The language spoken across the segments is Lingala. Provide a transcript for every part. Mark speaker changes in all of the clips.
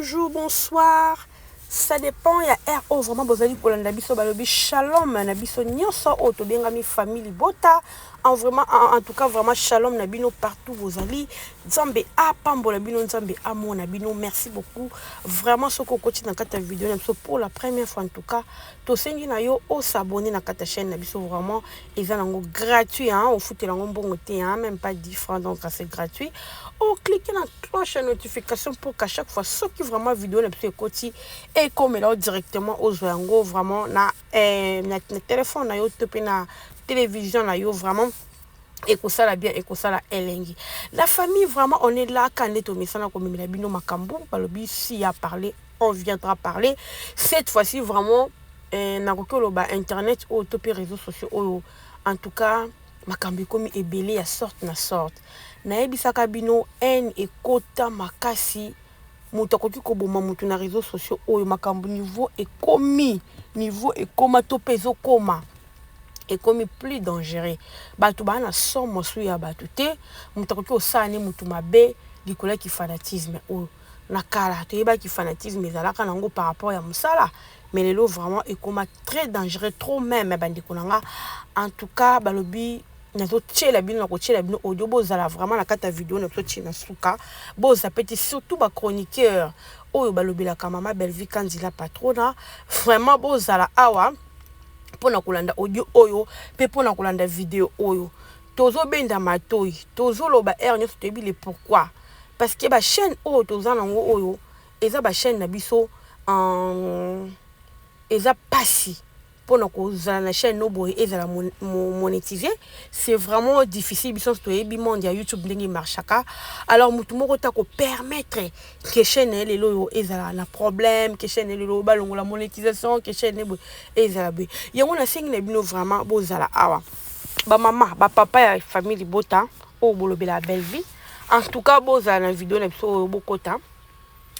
Speaker 1: bonjour, bonsoir. Ça dépend, il y a air oh vraiment bozali pour la biso balobi shalom na biso nyonso o to benga mi famille bota en tout cas vraiment shalom na bino partout bozali nzambe apambola bino nzambe amona bino merci beaucoup vraiment ce qu'on continue dans cette vidéo pour la première fois en tout cas to sengi na yo o s'abonner na kata chaîne na biso vraiment ils ont gratuit hein au foot lango mbongo te hein même pas 10 francs donc c'est gratuit ou cliquez dans la cloche de notification pour qu'à chaque fois ceux qui vraiment vidéo na biso côté et comme là directement aux zoango vraiment na téléphone na yo topé na télévision na yo vraiment et que ça la bien et que ça la elengi la famille vraiment on est là quand on est au message comme la bino makambu balobi si a parlé on viendra parler cette fois-ci vraiment na kokolo ba internet ou topé réseaux sociaux en tout cas makambu comme ebelé ya sorte na ebisaka bino en ekota makasi mutu koki ko boma mutu na réseaux sociaux oyo makambu niveau ekoma to pezo koma ekomi plus dangereux batu bana somo su ya batu te mutu koki osane mutu mabe likola ki fanatisme oyo na kala to yeba ki fanatisme ezalaka nango par rapport ya musala mais lelo vraiment ekoma très dangereux trop même bandeko nanga en tout cas balobi nazo tchela bino na ko tchela bino audio bozala vraiment na kata vidéo na tchela na suka boza petit surtout ba chroniqueur oyo balobela ka mama Belvi Kandila patrona vraiment bozala awa pona kolanda audio oyo pe pona kolanda vidéo oyo tozo benda matoi tozo loba nyoso tebile pourquoi parce que ba chaîne oyo toza nango oyo eza ba chaîne na biso eza pasi pour la chaîne no boy et la monétiser c'est vraiment difficile biso to yebi monde ya YouTube ndenge marchaka alors mutu moko ta ko permettre que chaîne lelo ezala na problème que chaîne lelo balongo la monétisation que chaîne ezala be yango na singi na bino vraiment bozala awa ba mama ba papa ya famille bota o bolobela belle vie en tout cas bozala na vidéo na biso bokota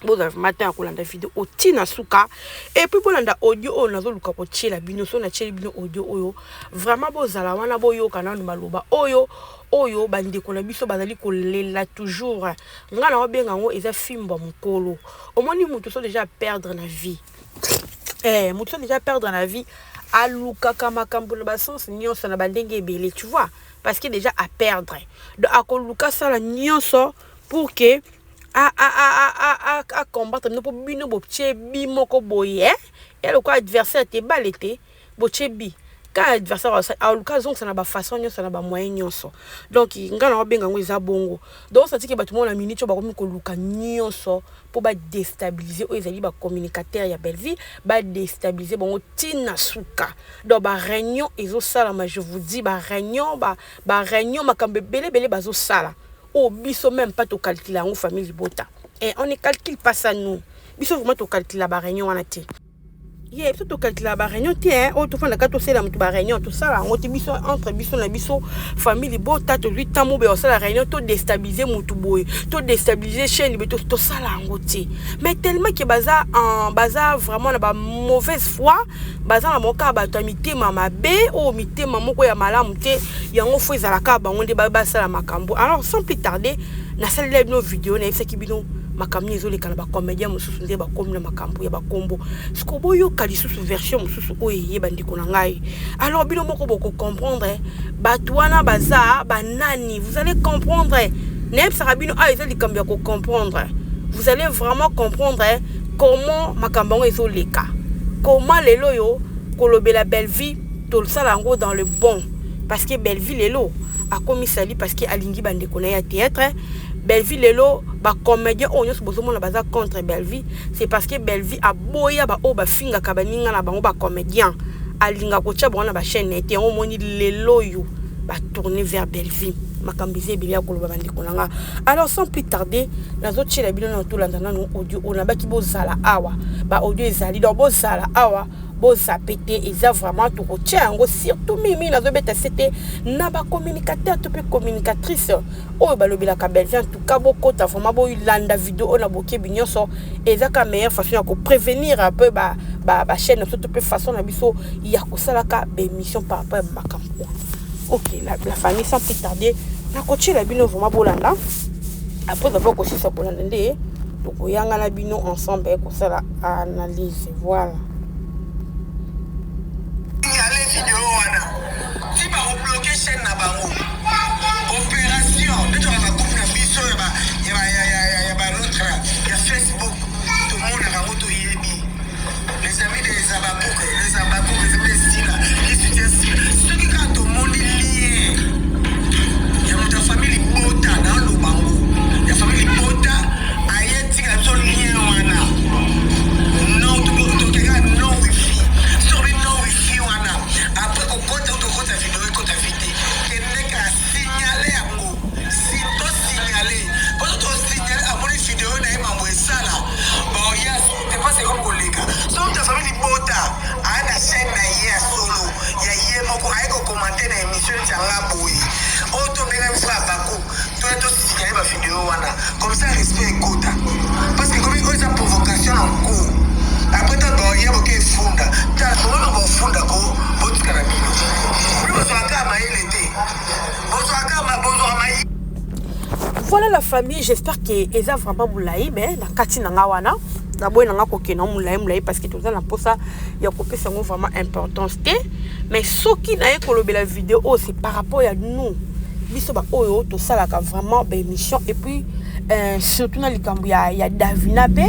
Speaker 1: boza matin akolanda vidéo otina suka et puis bolanda audio on nazo luka ko tchela bino so na tcheli bino audio oyo vraiment bozala wana boyoka na maloba oyo bandeko na biso bazali kolela toujours nga na obenga ngo eza fimba mukolo omoni mutu so déjà perdre na vie mutu so déjà perdre na vie aluka kama kambulo ba sens nyonso na bandenge ebele tu vois parce que déjà à perdre donc akoluka sala nyonso pour que à combattre no po bino bo tchebi moko boye et le quoi adversaire te balete bo tchebi ka adversaire a l'occasion ça na ba façon nyonso na ba moyen nyonso donc ngana obenga ngo eza bongo donc ça dit que ba tout monde na minute ba komi ko luka nyonso pour ba déstabiliser o ezali ba communicateur ya Belvi ba déstabiliser bongo tina suka donc ba réunion ezo sala ma je vous dis ba réunion makambe belé bazo sala oh biso même pas to calculer en famille bota et on ne calcule pas ça nous biso vraiment to calculer la réunion en até yeah biso to calculer la réunion tiens oh to fanda ka to sela mutu ba réunion to ça on te biso entre biso na biso famille bota to 8 ans mo be la réunion to déstabiliser mutu boy to déstabiliser chaîne be to ça la ngoti mais tellement que baza en baza vraiment na ba mauvaise foi baza na moka ba to mitema mabe o mitema moko ya malamu te yango fo ezala ka bango nde ba sala makambo alors sans plus tarder na salle nos vidéos na efeki bino makambo ezole kana ba comédien mususu nde ba komna makambo ya ba kombo sikobo yo kalisusu version mususu oye bandiko na ngai alors bino moko boko comprendre batwana baza banani vous allez comprendre nem sarabino a ezali kambia ko comprendre vous allez vraiment comprendre comment makambo ezoleka comment lelo yo kolobela belle vie to le salango dans le bon parce que belle vie lelo a commis sali parce que alingi bandeko na ya théâtre Belvi lelo ba comédien onyo sobozomo na baza contre Belvi c'est parce que Belvi a boya ba o ba finga ka baninga na bango ba comédien alinga ko tcha bona ba chaîne était on moni lelo yo ba tourner vers Belvi makambize bilia ko ba bandiko nanga alors sans plus tarder nazo tchela bilo na to landa na audio on a ba ki bozala awa ba audio ezali donc bozala awa boza pété eza vraiment to tcha ngo surtout mimi nazo beta c'était na ba communicateur to pe communicatrice o ba lobela ka Belvi en tout cas boko ta vraiment bo landa vidéo on a boké binyoso eza ka meilleure façon ya ko prévenir un peu ba chaîne surtout pe façon na biso ya ko sala ka émission par rapport à makambo ok la famille sans plus tarder na coacher la bino vraiment bolanda après avoir aussi ça bolanda ndé Donc yanga na bino ensemble pour ça la analyse. Voilà.
Speaker 2: Si ba bloquer chaîne na bango. Opération, de tu vas couper na biso ya ba l'autre, ya Facebook. Tout le monde a moto yebi. Les amis des Ababouks, les amis des Sila, qui soutiennent Sila. Ceux qui quand tout le monde lié. Il y a notre famille Bota dans le bango. Il y a famille Bota, aïe, tu as ton lien wana. Non, tu regardes non wifi. Sur le non wifi wana. Après, au côté de la vidéo, côté de vidéo, il n'est qu'à signaler à moi. Si tu signaler, quand tu signaler à mon vidéo, il y a un ça là. Bon, yes, c'est pas c'est comme collègue. Sur ta famille Bota, à la chaîne, il y a solo. Il y a mon commentaire dans l'émission de Tchangaboué. Comme ça, respect et quota. Parce que comme il y a une provocation en cours, après, tu as dit que tu funda. Tu as dit que tu funda. Tu as
Speaker 1: voilà la famille, j'espère que Eza vraiment moulaï, mais la katina ngawana. D'abord, il y a un moulaï parce que tout ça, il y a vraiment importance. Mais ce qui n'a pas la vidéo, c'est par rapport à nous. Tout ça là vraiment émission et puis surtout dans il y a Davina B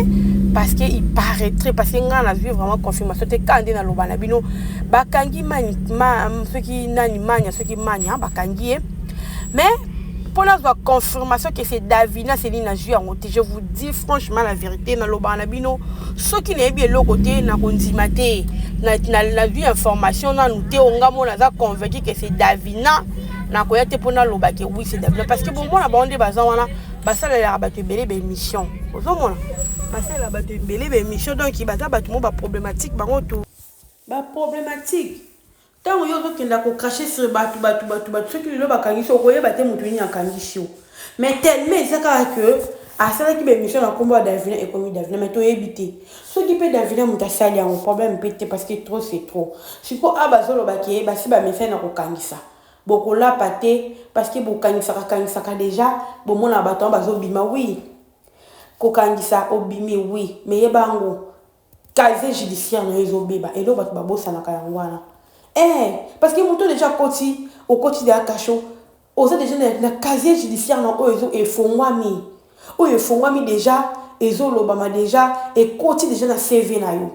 Speaker 1: parce que il paraîtrait parce que on a vu vraiment confirmation c'était quand dans le banabino bakangi ceux qui nani mania ceux qui mania bakangi mais pour la confirmation que c'est Davina c'est Lina joué en côté je vous dis franchement la vérité dans le banabino ceux qui n'est bien le côté na kondimate na vu information na nous te onga mona za convaincu que c'est Davina na koyate pona lobake oui c'est Davina parce que bon mona ba onde baza wana basala la bato belé be mission ozo mona basala la bato belé be mission donc baza bato mo ba problématique bango tout ba problématique tant yo zo kenda ko cracher sur bato ceux qui le bakangi so koyeba te mutu ni akangi sio mais tellement ça que à ça qui be mission na kombo Davina et comme Davina mais to éviter ceux qui peut Davina muta sali un problème pété parce que trop c'est trop siko abazo lobake basi ba message na ko kangisa beaucoup là pâté parce que beaucoup kangisaka déjà bon mon abaton bazo bima oui ko kangisa obimi oui mais yebango casier judiciaire na ezo beba et lo bato babosa na kayangwana parce que moto déjà au côté de akacho oza déjà na casier judiciaire na ezo efongwami déjà ezo lobama déjà et côté déjà na CV na yo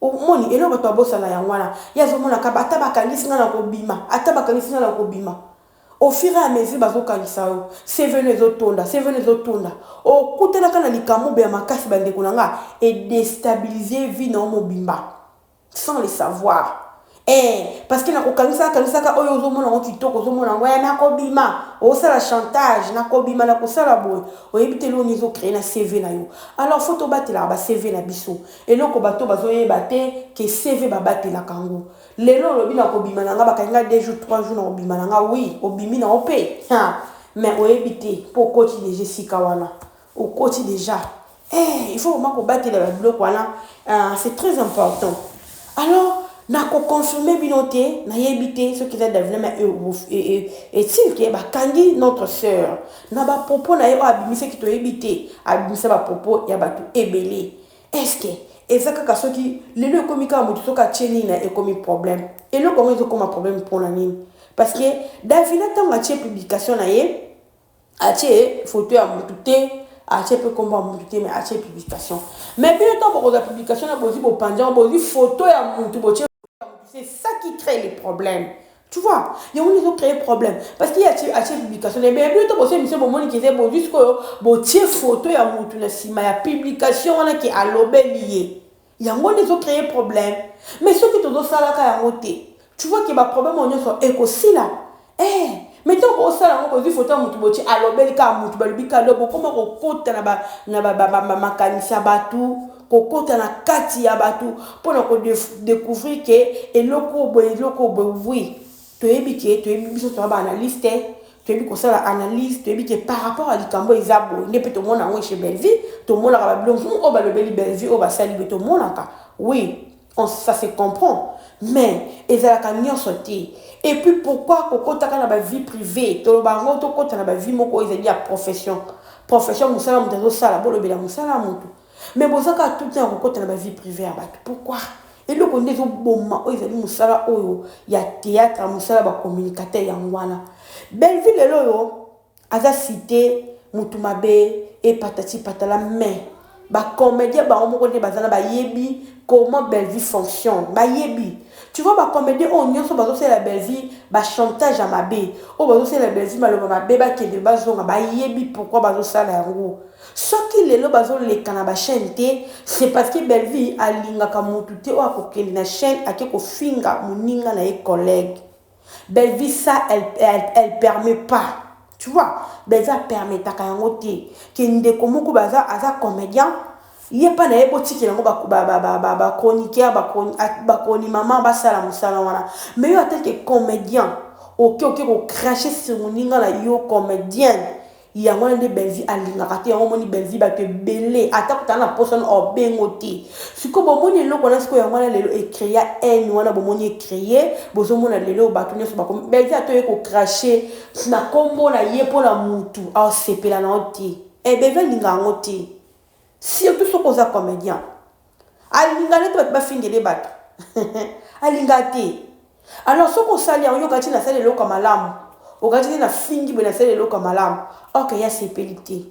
Speaker 1: moni elo bato bosa na yangwana yazo mona ka bata bakangisi na kobima ata bakangisi na kobima au fur et à mesure bazo kangisa yo CV ezo tonda o kutela kana likamu be makasi bande kunanga et déstabiliser vie na mobimba sans le savoir parce que na kokangisa ka oyo zo mona kitoko zo mona ngwa na kobima o sala chantage na kobima na kosala boy o yebitelo nizo créer na CV na yo alors faut to batela ba CV na biso et loko bato bazo yebate que CV ba batela kango lelo lobi na kobima na nga bakanga 2 jours 3 jours na kobima na nga oui obimi na opé mais o yebite pour coach de Jessica wana au coach déjà il faut vraiment ko batela ba bloc wana c'est très important alors na ko confirmer binoté na yebité ce qui est devenu est-il que ba kangi notre sœur na ba popo na yo abimise ki to yebité abimise ba popo ya batu ebele est-ce que ezaka ka soki lelo komika mutu soka cheni na ekomi problème et le comment zo comme problème pour la nini parce que Davina tanga tie publication na ye a tie photo ya mutu te a tie peu combat mutu te mais a tie publication mais bien temps pour la publication na bozi bo panja bozi photo ya mutu bo tie. C'est ça qui crée les problèmes. Tu vois, il y a un créé problème. Parce qu'il y a des publications. Mais bien, tu vois, monsieur Bomoni qui disait, bon, jusqu'au bon, tiens, photo, il y a un il y a publication qui est à l'obé lié. Il y a un créé problème. Mais ceux qui te donnent ça là, tu vois qu'il y a un problème, on est sur éco-si là. Maintenant, on sait qu'on dit photo, on dit à l'obé, on dit à l'obé, comment on compte ma canissa batou. Kokota na kati ya batu pour découvrir que eloko oui to yebi biso to ba analyste to yebi ko sala analyse to yebi que par rapport à likambo ezabo ne peut to mona ngo chez Belleville to mona ba blon o ba le Belleville o ba sali to mona ka oui ça se comprend mais ezalaka nyonso te et puis pourquoi kokota kana ba vie privée to ba ngo to kota na ba vie moko ezali ya profession profession musala mutu azosala bolobela musala mutu mais bozaka tout temps kokota na vie privée ya bato pourquoi eloko nde ezoboma oyo ezali musala oyo ya théâtre musala bacommunicateur yango wana Belleville lelo oyo aza cité mutu mabe epatati patala mais bacomédien bango moko nde bazana bayebi comment Belleville fonctionne bayebi tu vois bacomédien oyo nyonso bazosala Belleville bachantage ya mabe oyo bazosala Belleville maloba mabe bakende bazonga bayebi pourquoi bazosala yango soki lelo bazoleka na bachaîne te c'est parce que Belleville alingaka mutu te oyo akokende na chaîne ake kofinga moninga na ye collègue Belleville ça elle permet pas tu vois Belleville permetaka yango te kende komoko baza aza comédien ye pa na ye botiki yango ba chroniqueur ba chroni maman basala musala wana mais yo en tant que comédien ok ko cracher sur moninga na yo comédienne yango nde Belleville alingaka te yango moni Belleville ba te belé ata kutana personne obengo te siko bomoni eloko na siko yango na lelo écrire haine wana bomoni écrire bozomona lelo bato nyonso ba Belleville atoye ko cracher na kombo na ye pona mutu a sepela na oti e Belleville linga ngo te surtout soko za comédien alinga le to ba fingele bato alinga te alors soko sali yango kati na sali eloko malamu okati na fingi bena sali eloko malamu ok ya sepelité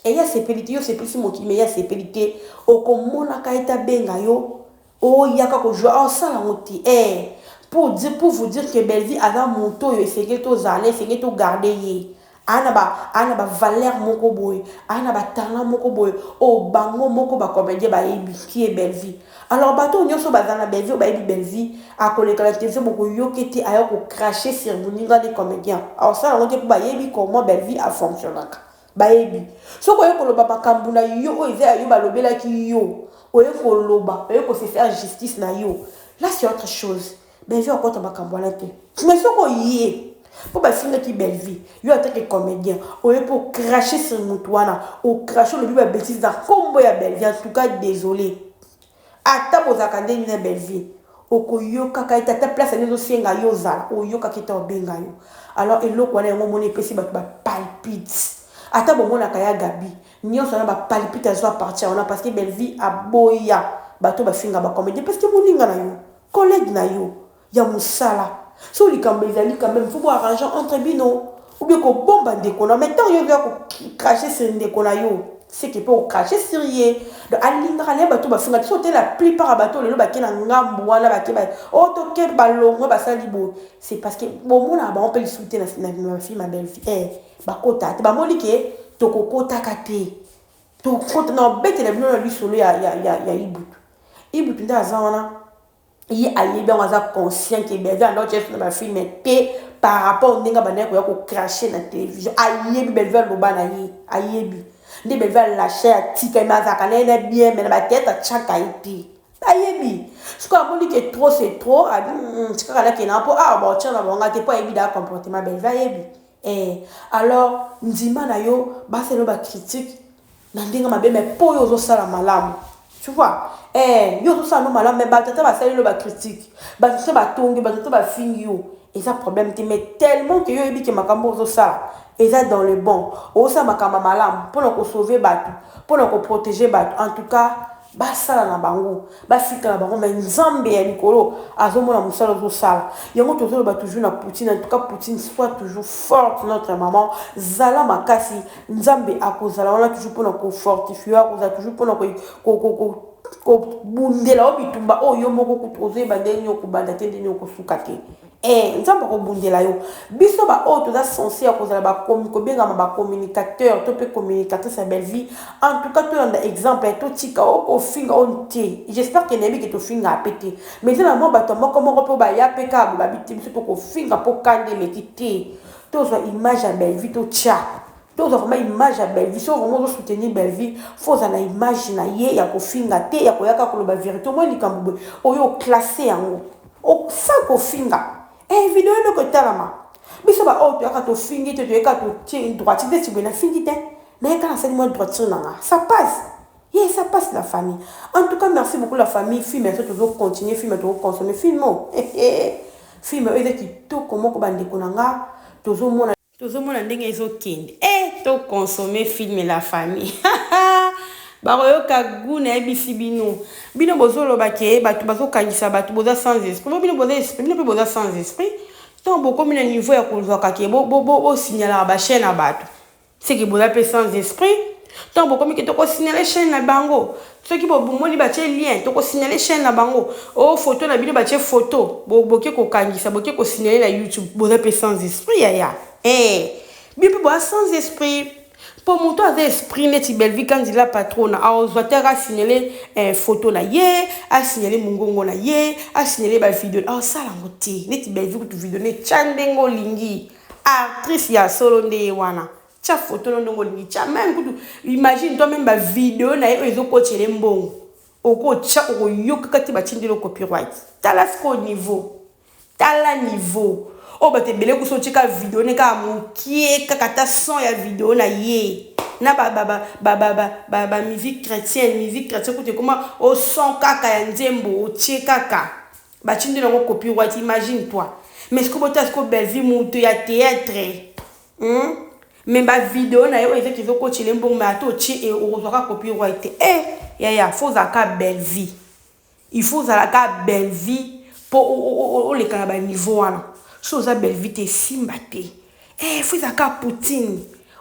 Speaker 1: et ya sepelité yo sepelisi mokime ya sepelité okomona kaita benga yo o yaka ko joie en sala moti pour vous dire que Belleville a monto yo essayer to zale essayer to garder ye ana ba valeur moko boy ana ba talent moko boy o bango moko ba comédien ba yebi qui est Belleville alors bato nyonso bazana Belleville ba yebi Belleville a koleka la télévision boko yokete ayo ko cracher sur moninga des comédiens alors ça on dit ba yebi comment Belleville a fonctionné ba yebi so ko yokoloba makambu na yo o eza yo ba lobela ki yo o yokoloba o se faire justice na yo là c'est autre chose Belleville a compte makambu la te mais so ko yé pour basinga ki Belleville yo en tant que comédien o pour cracher sur mutwana o cracher le biba bêtise dans combo ya Belleville en tout cas désolé ata bozaka ndeni na Belleville okoyoka kaita ta place nezo senga yo zala oyoka kita obenga yo alors eloko wana yango moni pesi bato ba palpite ata bomona kaya Gabi nyonso na ba palpite azo partir on a parce que Belleville a boya bato ba finga ba comédien parce que moninga na yo collègue na yo ya musala so likambo ezali quand même faut arranger entre bino ou bien ko bomba ndeko na maintenant yo vient ko cracher sur ndeko na yo c'est que pour cracher sur ye donc alinga le bato ba finga so te la plupart bato lelo ba kena ngambo wana ba ke ba o to ke balongo ba sali bo c'est parce que bon mona ba on peut le soutenir na fille ma belle fille ba kota te ba moli ke to ko kota kate to kota no bete le bino na lui solo ya ibutu nda azana il a bien conscient que Belleville a notre chef de ma fille mais par rapport au ninga baneko ya ko cracher na télévision ayebi Belleville lo bana yi ayebi ndi Belleville lâcher a tika mazaka na bien mais na ba tête a chaka iti ayebi ce qu'on a dit que trop c'est trop a tika kala ke na po bon tiens na bonga te pas évident comportement Belleville ayebi alors ndima na yo ba c'est lo ba critique na ndinga mabe mais po yo zo sala malamu tu vois yo tout ça non malade mais batata ba sali lo ba critique batata ba tongi batata ba fingi yo et ça problème te mais tellement que yo ebi ke makambo zo ça et ça dans le bon o ça makamba malam pour nous sauver batu pour nous protéger batu en tout cas ba sala na bango ba fika na bango mais nzambe ya likolo azomona musala zo sala yango tozo ba toujours na Poutine en tout cas Poutine soit toujours forte notre maman zala makasi nzambe akozala on a toujours pour nous fortifier on a toujours pour nous ko bundela obitumba oyo moko kutoze bandeni okubanda tendeni okosukate nzamba ko bundela yo biso ba o toza censé akozala ba ko benga ba communicateur to pe communicateur sa Belleville en tout cas to un exemple to tika o finga on te j'espère que nebi que to finga apete mais na mo bato moko moko po ba ya peka ba bitimso to ko finga po kande metite to zo image ya Belleville to tcha donc vraiment image à Belleville so vraiment soutenir Belleville faut ça na image na ye ya ko finga te ya ko yaka ko ba vérité moi likambo oyo classé yango o sa ko finga vidéo no ko talama biso ba o to yaka to fingi te yaka to tie droite te tibena fingi te na yaka na sali moi droite na ça passe ça passe la famille en tout cas merci beaucoup la famille film et toujours continuer film toujours consommer film film eza ki to comment ko bande ko nanga tozomona ndenge ezokende to consommer film et la famille. Baroyoka guna ebisi bino. Bino bozolo bake batu bazo kangisa batu boza sans esprit. Bino boza esprit, bino pe boza sans esprit. Tant beaucoup mina niveau ya kozwa kake bo signaler ba chaîne na batu. C'est que boza pe sans esprit. Tant beaucoup mi ke to ko signaler chaîne na bango. Ceux qui bo moni ba tie lien, to ko signaler chaîne na bango. Oh photo na bino ba tie photo. Boke ko kangisa, boke ko signaler na YouTube. Boza pe sans esprit ya. Bibi boza sans esprit. Pour mon tour d'esprit, net Belvi quand il a patron, a signalé photo na ye, a signalé mongongo na ye, a signalé ba vidéo. Ah ça la moté, net Belvi que tu vidéo net chandengo lingi, actrice ya solo nde wana. Cha photo no ndongo lingi, cha même que imagine toi même ba vidéo na ye ezo coacher mbongo. Oko cha oko yoka kati ba tindelo copyright. Tala sko niveau. Tala niveau. Oh bah te belé ko so cheka vidéo ne ka mukie kata son ya vidéo na ye na ba musique chrétienne ko te comment au son kaka ya nzembo o tie kaka ba chinde na copyright imagine toi mais ce que bota ce ko belle vie muto ya théâtre mais ba vidéo na yo ezaki zo ko chile mbongo mais ato tie e o zo ka copyright ya faut za ka belle vie il faut za ka belle vie pour le kana ba niveau wana. Chose à belle vite simbate. Faut ça Poutine.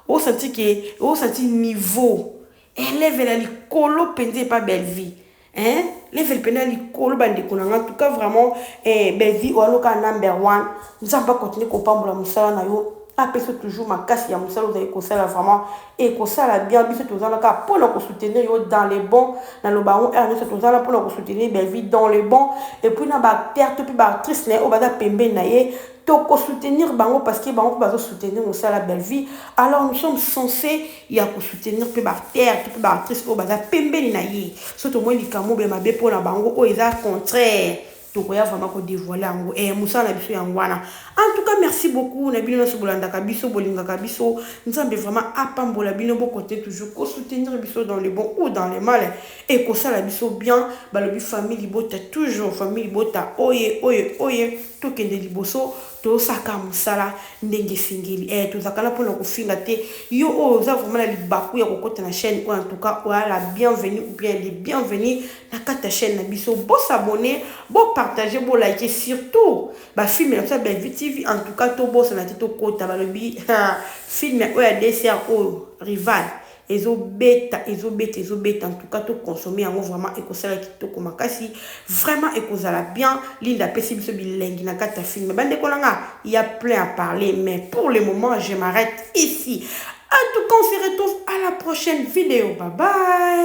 Speaker 1: Au senti que au senti niveau. Lève la licolo pende pas belle vie. Lève le pende licolo bande konanga. En tout cas vraiment belle vie ou alors number 1. Nous allons pas continuer qu'on parle de la musala na yo. Après toujours ma casse ya musala vous avez conseillé vraiment et conseillé la bien biso tous en cas pour nous soutenir dans les bons dans le baron Ernest tous en pour nous soutenir belle vie dans les bons et puis na ba terre tout puis ba triste né au bada pembe na ye to soutenir bango parce que bango pas soutenir musala belle vie alors nous sommes censés y a soutenir puis ba terre tout puis ba triste au bada pembe na ye surtout moi likamo be mabe pour na bango o eza contraire. Donc, il y a vraiment qu'on dévoile en Moussa na biso yangwana. En tout cas, merci beaucoup. Na bino so bolanda kabiso bolinga kabiso. Nous avons vraiment apambola bino bo côté toujours ko soutenir biso dans les bons ou dans les mal et ko ça la biso bien ba le famille bota toujours famille bota oye to kende liboso to saka musala ndenge singeli to zakala pour ko finga te yo o za vraiment la libaku ya kokota na chaîne ou en tout cas la bienvenue ou bien les bienvenus na kata chaîne na biso bo s'abonner bo partager bo liker surtout ba film na ça belle TV en tout cas to bo ça na to kota ba le bi film o ya DCR o rival ezo beta en tout cas tout consommer en vraiment ekosala kitoko makasi vraiment ekozala bien linda pesi biso bilengi na kata film bande kolanga il y a plein à parler mais pour le moment je m'arrête ici. En tout cas on se retrouve à la prochaine vidéo. Bye bye.